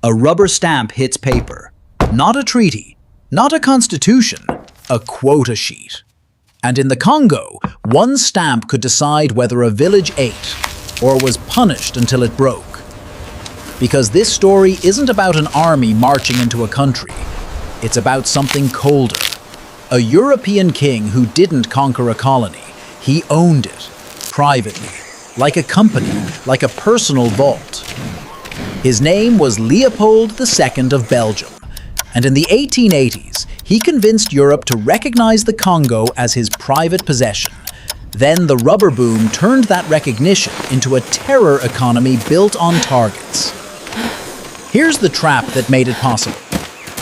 A rubber stamp hits paper. Not a treaty, not a constitution, a quota sheet. And in the Congo, one stamp could decide whether a village ate or was punished until it broke. Because this story isn't about an army marching into a country. It's about something colder. A European king who didn't conquer a colony. He owned it, privately, like a company, like a personal vault. His name was Leopold II of Belgium, and in the 1880s, he convinced Europe to recognize the Congo as his private possession. Then the rubber boom turned that recognition into a terror economy built on targets. Here's the trap that made it possible.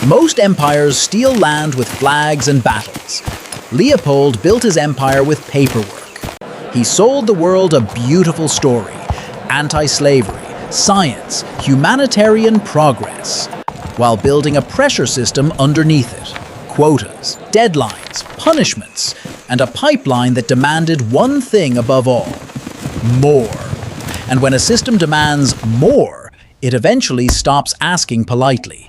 Most empires steal land with flags and battles. Leopold built his empire with paperwork. He sold the world a beautiful story: anti-slavery, science, humanitarian progress, while building a pressure system underneath it: quotas, deadlines, punishments, and a pipeline that demanded one thing above all: more. And when a system demands more, it eventually stops asking politely.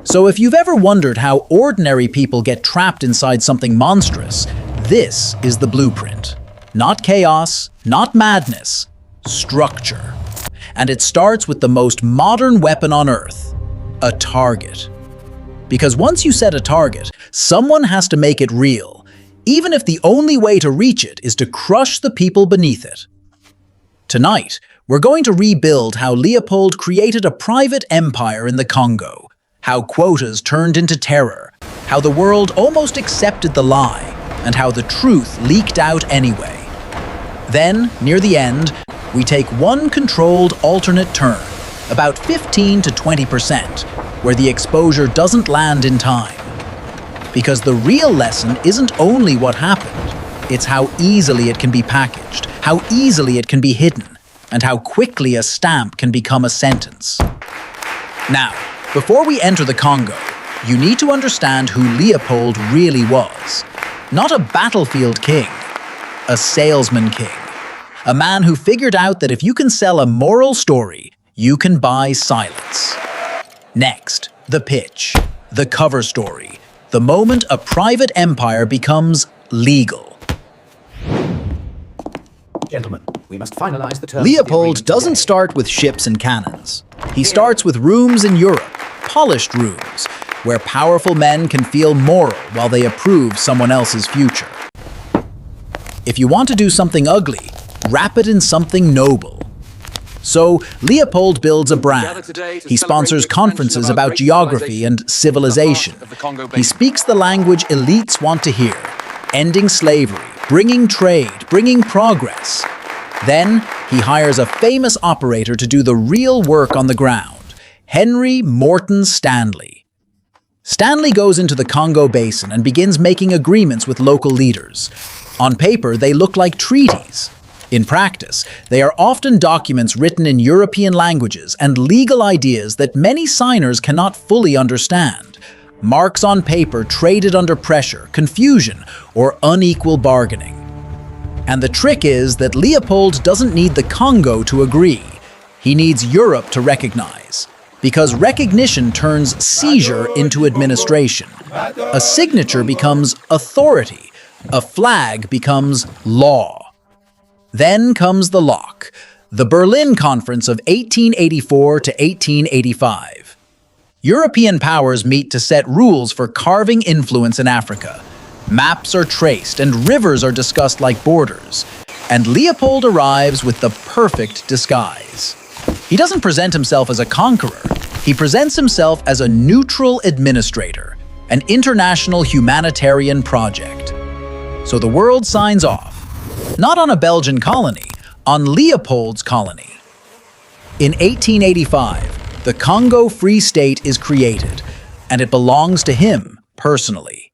So if you've ever wondered how ordinary people get trapped inside something monstrous, this is the blueprint. Not chaos, not madness, structure. And it starts with the most modern weapon on Earth: a target. Because once you set a target, someone has to make it real, even if the only way to reach it is to crush the people beneath it. Tonight, we're going to rebuild how Leopold created a private empire in the Congo, how quotas turned into terror, how the world almost accepted the lie, and how the truth leaked out anyway. Then, near the end, we take one controlled alternate turn, about 15 to 20%, where the exposure doesn't land in time. Because the real lesson isn't only what happened, it's how easily it can be packaged, how easily it can be hidden, and how quickly a stamp can become a sentence. Now, before we enter the Congo, you need to understand who Leopold really was. Not a battlefield king, a salesman king. A man who figured out that if you can sell a moral story, you can buy silence. Next, the pitch, the cover story, the moment a private empire becomes legal. Gentlemen, we must finalize the terms. Leopold doesn't start with ships and cannons. He starts with rooms in Europe, polished rooms, where powerful men can feel moral while they approve someone else's future. If you want to do something ugly, wrap it in something noble. So, Leopold builds a brand. He sponsors conferences about geography and civilization. He speaks the language elites want to hear: ending slavery, bringing trade, bringing progress. Then, he hires a famous operator to do the real work on the ground: Henry Morton Stanley. Stanley goes into the Congo Basin and begins making agreements with local leaders. On paper, they look like treaties. In practice, they are often documents written in European languages and legal ideas that many signers cannot fully understand. Marks on paper traded under pressure, confusion, or unequal bargaining. And the trick is that Leopold doesn't need the Congo to agree. He needs Europe to recognize. Because recognition turns seizure into administration. A signature becomes authority. A flag becomes law. Then comes the lock, the Berlin Conference of 1884 to 1885. European powers meet to set rules for carving influence in Africa. Maps are traced and rivers are discussed like borders. And Leopold arrives with the perfect disguise. He doesn't present himself as a conqueror. He presents himself as a neutral administrator, an international humanitarian project. So the world signs off. Not on a Belgian colony, on Leopold's colony. In 1885, the Congo Free State is created, and it belongs to him personally.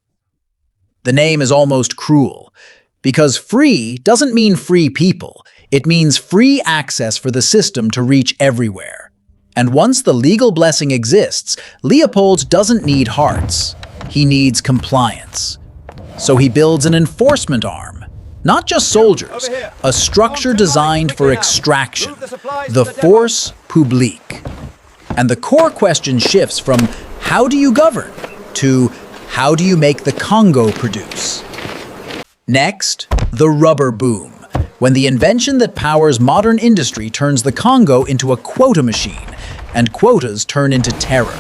The name is almost cruel, because free doesn't mean free people, it means free access for the system to reach everywhere. And once the legal blessing exists, Leopold doesn't need hearts, he needs compliance. So he builds an enforcement arm. Not just soldiers, a structure designed for extraction, the force publique. And the core question shifts from how do you govern to how do you make the Congo produce? Next, the rubber boom, when the invention that powers modern industry turns the Congo into a quota machine, and quotas turn into terror.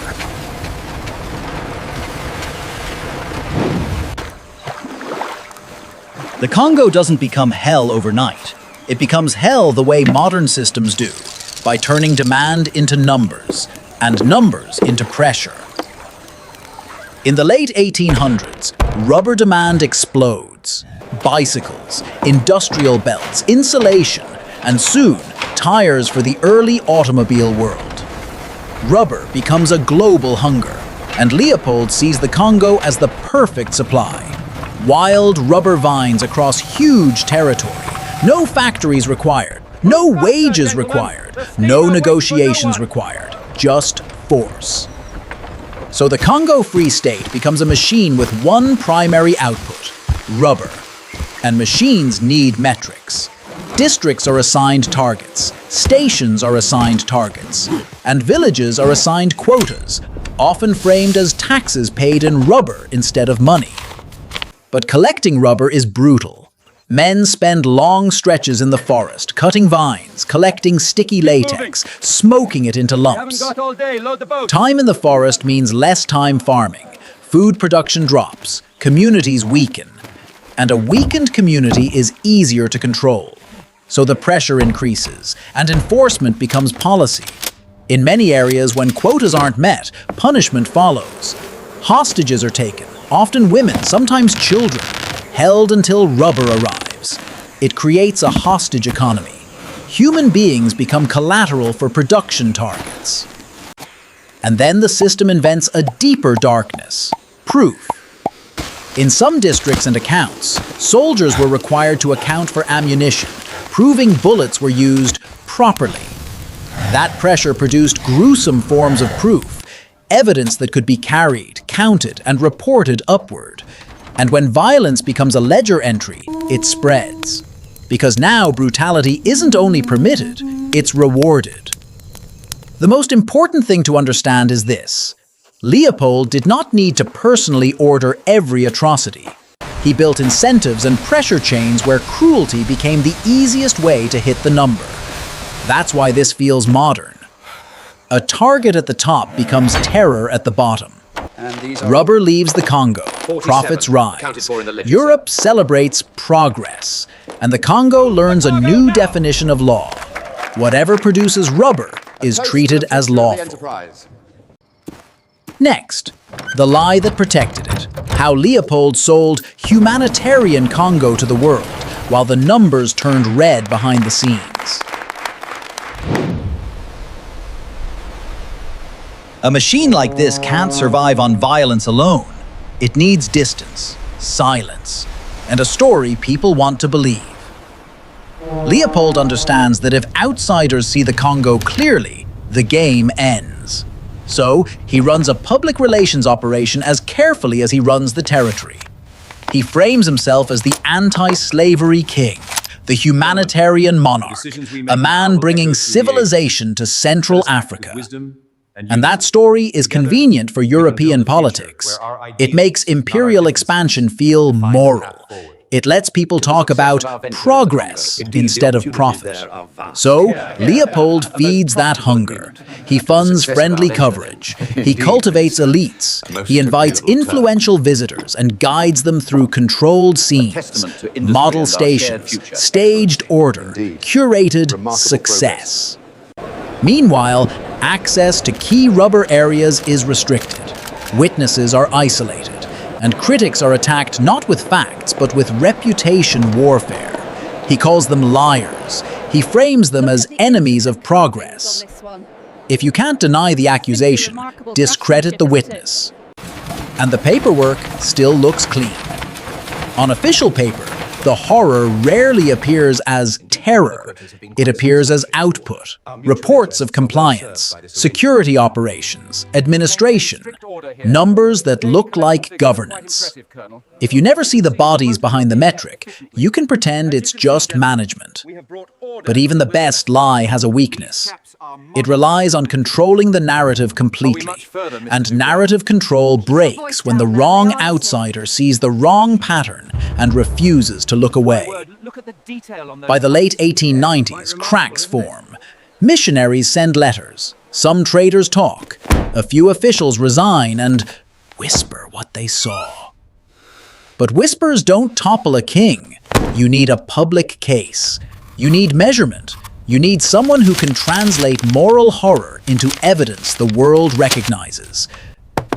The Congo doesn't become hell overnight. It becomes hell the way modern systems do, by turning demand into numbers, and numbers into pressure. In the late 1800s, rubber demand explodes. Bicycles, industrial belts, insulation, and soon, tires for the early automobile world. Rubber becomes a global hunger, and Leopold sees the Congo as the perfect supply. Wild rubber vines across huge territory, no factories required, no wages required, no negotiations required, just force. So the Congo Free State becomes a machine with one primary output, rubber. And machines need metrics. Districts are assigned targets, stations are assigned targets, and villages are assigned quotas, often framed as taxes paid in rubber instead of money. But collecting rubber is brutal. Men spend long stretches in the forest, cutting vines, collecting sticky latex, smoking it into lumps. Time in the forest means less time farming. Food production drops, communities weaken. And a weakened community is easier to control. So the pressure increases, and enforcement becomes policy. In many areas, when quotas aren't met, punishment follows. Hostages are taken, often women, sometimes children, held until rubber arrives. It creates a hostage economy. Human beings become collateral for production targets. And then the system invents a deeper darkness, proof. In some districts and accounts, soldiers were required to account for ammunition, proving bullets were used properly. That pressure produced gruesome forms of proof, evidence that could be carried, counted, and reported upward. And when violence becomes a ledger entry, it spreads. Because now brutality isn't only permitted, it's rewarded. The most important thing to understand is this. Leopold did not need to personally order every atrocity. He built incentives and pressure chains where cruelty became the easiest way to hit the number. That's why this feels modern. A target at the top becomes terror at the bottom. Rubber leaves the Congo, profits rise. Europe celebrates progress, and the Congo learns a new definition of law. Whatever produces rubber is treated as lawful. Next, the lie that protected it. How Leopold sold humanitarian Congo to the world, while the numbers turned red behind the scenes. A machine like this can't survive on violence alone. It needs distance, silence, and a story people want to believe. Leopold understands that if outsiders see the Congo clearly, the game ends. So, he runs a public relations operation as carefully as he runs the territory. He frames himself as the anti-slavery king, the humanitarian monarch, a man bringing civilization to Central Africa. And that story is convenient for European politics. It makes imperial expansion feel moral. It lets people talk about progress instead of profit. So, Leopold feeds that hunger. He funds friendly coverage. He cultivates elites. He invites influential visitors and guides them through controlled scenes, model stations, staged order, curated success. Meanwhile, access to key rubber areas is restricted. Witnesses are isolated. And critics are attacked not with facts, but with reputation warfare. He calls them liars. He frames them as enemies of progress. If you can't deny the accusation, discredit the witness. And the paperwork still looks clean. On official paper, the horror rarely appears as terror. It appears as output, reports of compliance, security operations, administration, numbers that look like governance. If you never see the bodies behind the metric, you can pretend it's just management. But even the best lie has a weakness. It relies on controlling the narrative completely, and narrative control breaks when the wrong outsider sees the wrong pattern and refuses to look away. By the late 1890s, cracks form. Missionaries send letters, some traders talk, a few officials resign and whisper what they saw. But whispers don't topple a king. You need a public case. You need measurement. You need someone who can translate moral horror into evidence the world recognizes.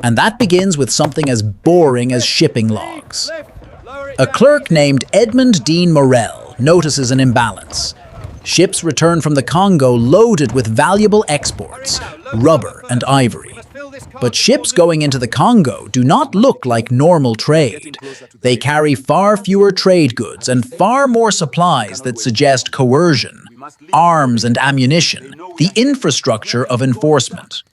And that begins with something as boring as shipping logs. A clerk named Edmund Dean Morel notices an imbalance. Ships return from the Congo loaded with valuable exports, rubber and ivory. But ships going into the Congo do not look like normal trade. They carry far fewer trade goods and far more supplies that suggest coercion, arms and ammunition, the infrastructure of enforcement.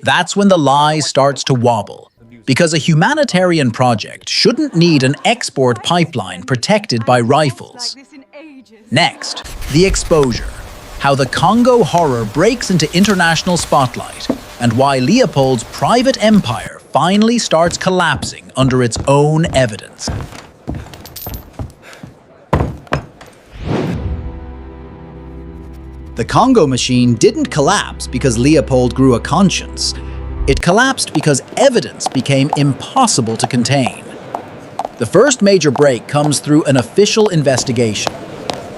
That's when the lie starts to wobble, because a humanitarian project shouldn't need an export pipeline protected by rifles. Next, the exposure. How the Congo horror breaks into international spotlight, and why Leopold's private empire finally starts collapsing under its own evidence. The Congo machine didn't collapse because Leopold grew a conscience. It collapsed because evidence became impossible to contain. The first major break comes through an official investigation.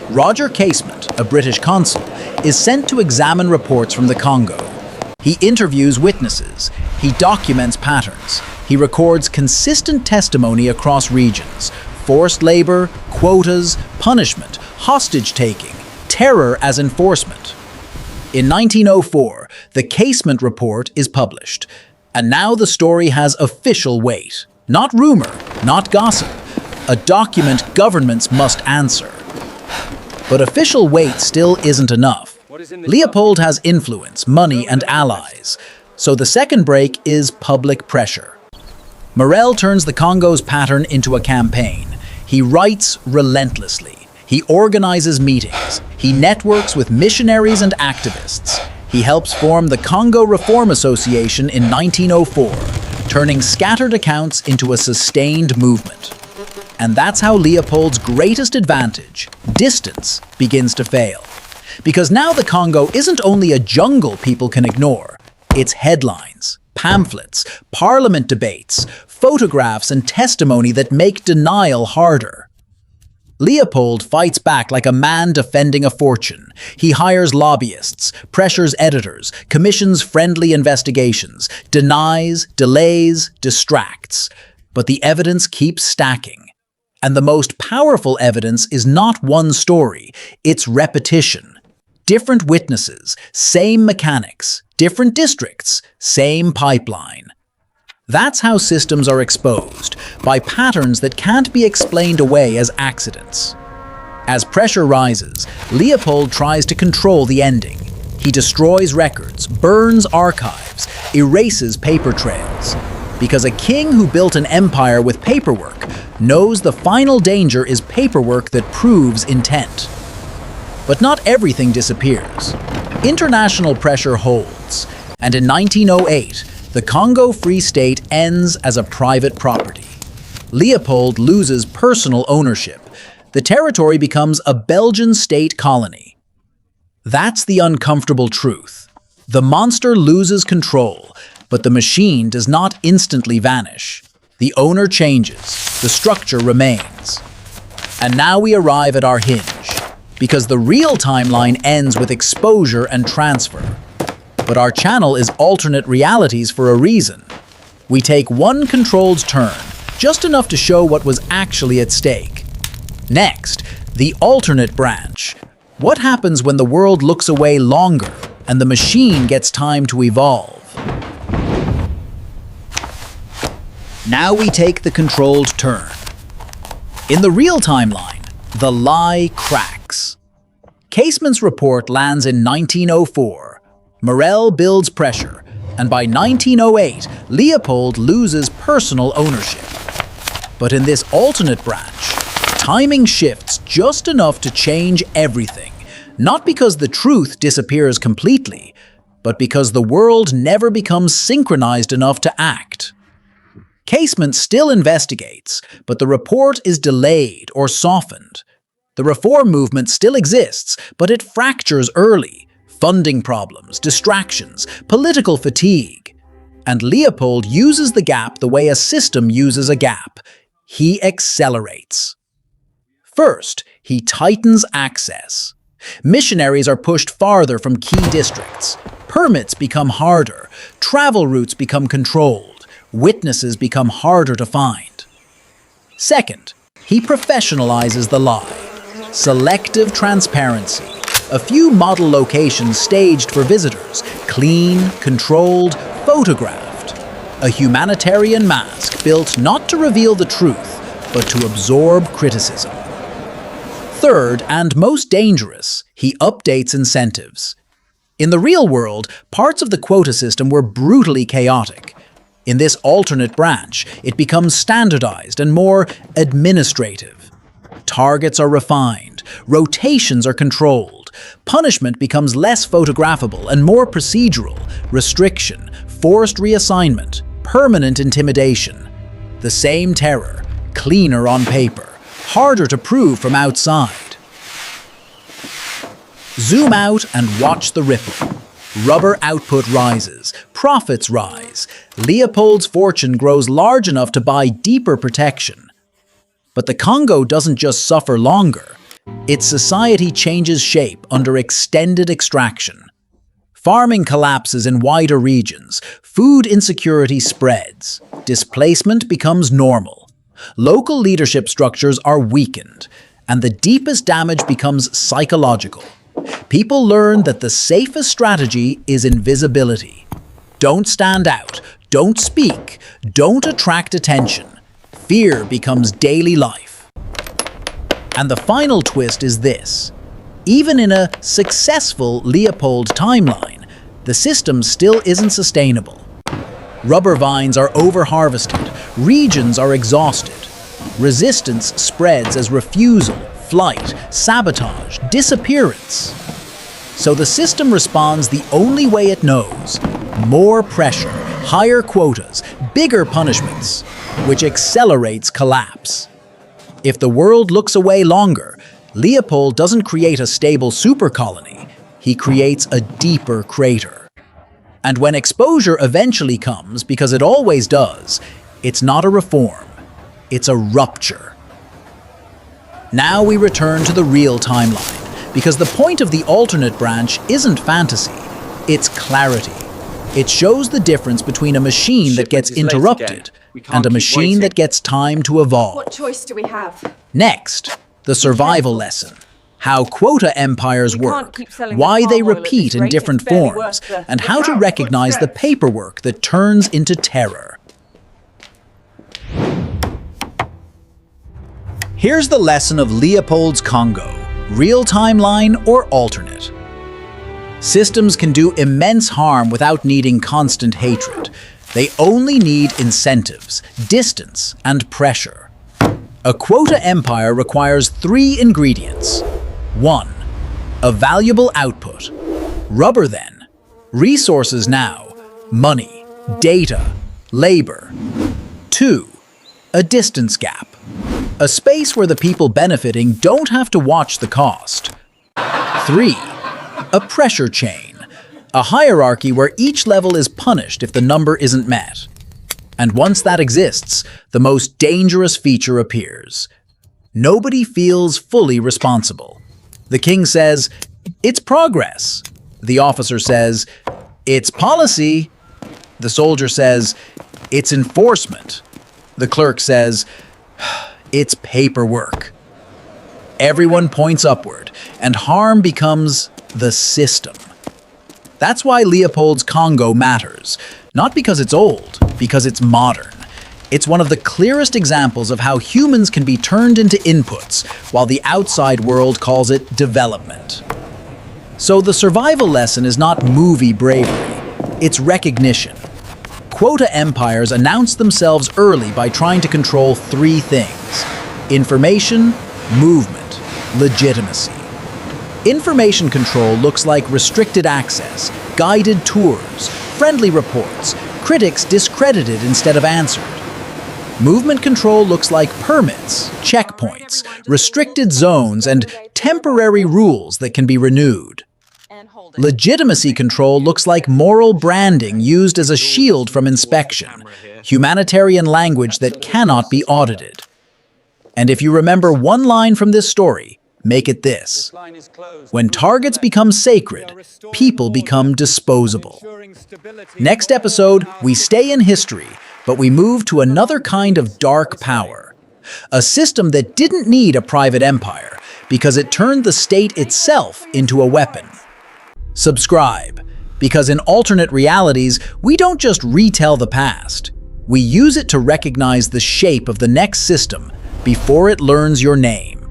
Roger Casement, a British consul, is sent to examine reports from the Congo. He interviews witnesses, he documents patterns, he records consistent testimony across regions, forced labor, quotas, punishment, hostage-taking, terror as enforcement. In 1904, the Casement Report is published, and now the story has official weight. Not rumor, not gossip, a document governments must answer. But official weight still isn't enough. Leopold has influence, money, and allies, so the second break is public pressure. Morel turns the Congo's pattern into a campaign. He writes relentlessly. He organizes meetings. He networks with missionaries and activists. He helps form the Congo Reform Association in 1904, turning scattered accounts into a sustained movement. And that's how Leopold's greatest advantage, distance, begins to fail. Because now the Congo isn't only a jungle people can ignore, it's headlines, pamphlets, parliament debates, photographs and testimony that make denial harder. Leopold fights back like a man defending a fortune. He hires lobbyists, pressures editors, commissions friendly investigations, denies, delays, distracts. But the evidence keeps stacking. And the most powerful evidence is not one story, it's repetition. Different witnesses, same mechanics, different districts, same pipeline. That's how systems are exposed, by patterns that can't be explained away as accidents. As pressure rises, Leopold tries to control the ending. He destroys records, burns archives, erases paper trails. Because a king who built an empire with paperwork knows the final danger is paperwork that proves intent. But not everything disappears. International pressure holds, and in 1908, the Congo Free State ends as a private property. Leopold loses personal ownership. The territory becomes a Belgian state colony. That's the uncomfortable truth. The monster loses control, but the machine does not instantly vanish. The owner changes, the structure remains. And now we arrive at our hinge, because the real timeline ends with exposure and transfer. But our channel is alternate realities for a reason. We take one controlled turn, just enough to show what was actually at stake. Next, the alternate branch. What happens when the world looks away longer and the machine gets time to evolve? Now we take the controlled turn. In the real timeline, the lie cracks. Casement's report lands in 1904. Morel builds pressure, and by 1908, Leopold loses personal ownership. But in this alternate branch, timing shifts just enough to change everything. Not because the truth disappears completely, but because the world never becomes synchronized enough to act. Casement still investigates, but the report is delayed or softened. The reform movement still exists, but it fractures early. Funding problems, distractions, political fatigue. And Leopold uses the gap the way a system uses a gap. He accelerates. First, he tightens access. Missionaries are pushed farther from key districts. Permits become harder. Travel routes become controlled. Witnesses become harder to find. Second, he professionalizes the lie. Selective transparency. A few model locations staged for visitors, clean, controlled, photographed. A humanitarian mask built not to reveal the truth, but to absorb criticism. Third, and most dangerous, he updates incentives. In the real world, parts of the quota system were brutally chaotic. In this alternate branch, it becomes standardized and more administrative. Targets are refined, rotations are controlled, punishment becomes less photographable and more procedural, restriction, forced reassignment, permanent intimidation. The same terror, cleaner on paper, harder to prove from outside. Zoom out and watch the ripple. Rubber output rises, profits rise. Leopold's fortune grows large enough to buy deeper protection. But the Congo doesn't just suffer longer. Its society changes shape under extended extraction. Farming collapses in wider regions. Food insecurity spreads. Displacement becomes normal. Local leadership structures are weakened, and the deepest damage becomes psychological. People learn that the safest strategy is invisibility. Don't stand out, don't speak, don't attract attention. Fear becomes daily life. And the final twist is this. Even in a successful Leopold timeline, the system still isn't sustainable. Rubber vines are over-harvested, regions are exhausted. Resistance spreads as refusal, flight, sabotage, disappearance. So the system responds the only way it knows. More pressure, higher quotas, bigger punishments, which accelerates collapse. If the world looks away longer, Leopold doesn't create a stable super colony, he creates a deeper crater. And when exposure eventually comes, because it always does, it's not a reform, it's a rupture. Now we return to the real timeline, because the point of the alternate branch isn't fantasy, it's clarity. It shows the difference between a machine that gets interrupted and a machine that gets time to evolve. What choice do we have? Next, the survival lesson. How quota empires work, why they repeat in different forms, and how to recognize the paperwork that turns into terror. Here's the lesson of Leopold's Congo, real timeline or alternate. Systems can do immense harm without needing constant hatred. They only need incentives, distance, and pressure. A quota empire requires 3 ingredients. 1. A valuable output. Rubber then. Resources now. Money, data, labor. 2. A distance gap. A space where the people benefiting don't have to watch the cost. 3. A pressure chain. A hierarchy where each level is punished if the number isn't met. And once that exists, the most dangerous feature appears. Nobody feels fully responsible. The king says, "It's progress." The officer says, "It's policy." The soldier says, "It's enforcement." The clerk says, "It's paperwork." Everyone points upward, and harm becomes the system. That's why Leopold's Congo matters. Not because it's old, because it's modern. It's one of the clearest examples of how humans can be turned into inputs, while the outside world calls it development. So the survival lesson is not movie bravery, it's recognition. Quota empires announced themselves early by trying to control three things: information, movement, legitimacy. Information control looks like restricted access, guided tours, friendly reports, critics discredited instead of answered. Movement control looks like permits, checkpoints, restricted zones, and temporary rules that can be renewed. Legitimacy control looks like moral branding used as a shield from inspection, humanitarian language that cannot be audited. And if you remember one line from this story, make it this: when targets become sacred, people become disposable. Next episode, we stay in history, but we move to another kind of dark power. A system that didn't need a private empire because it turned the state itself into a weapon. Subscribe, because in alternate realities, we don't just retell the past. We use it to recognize the shape of the next system before it learns your name.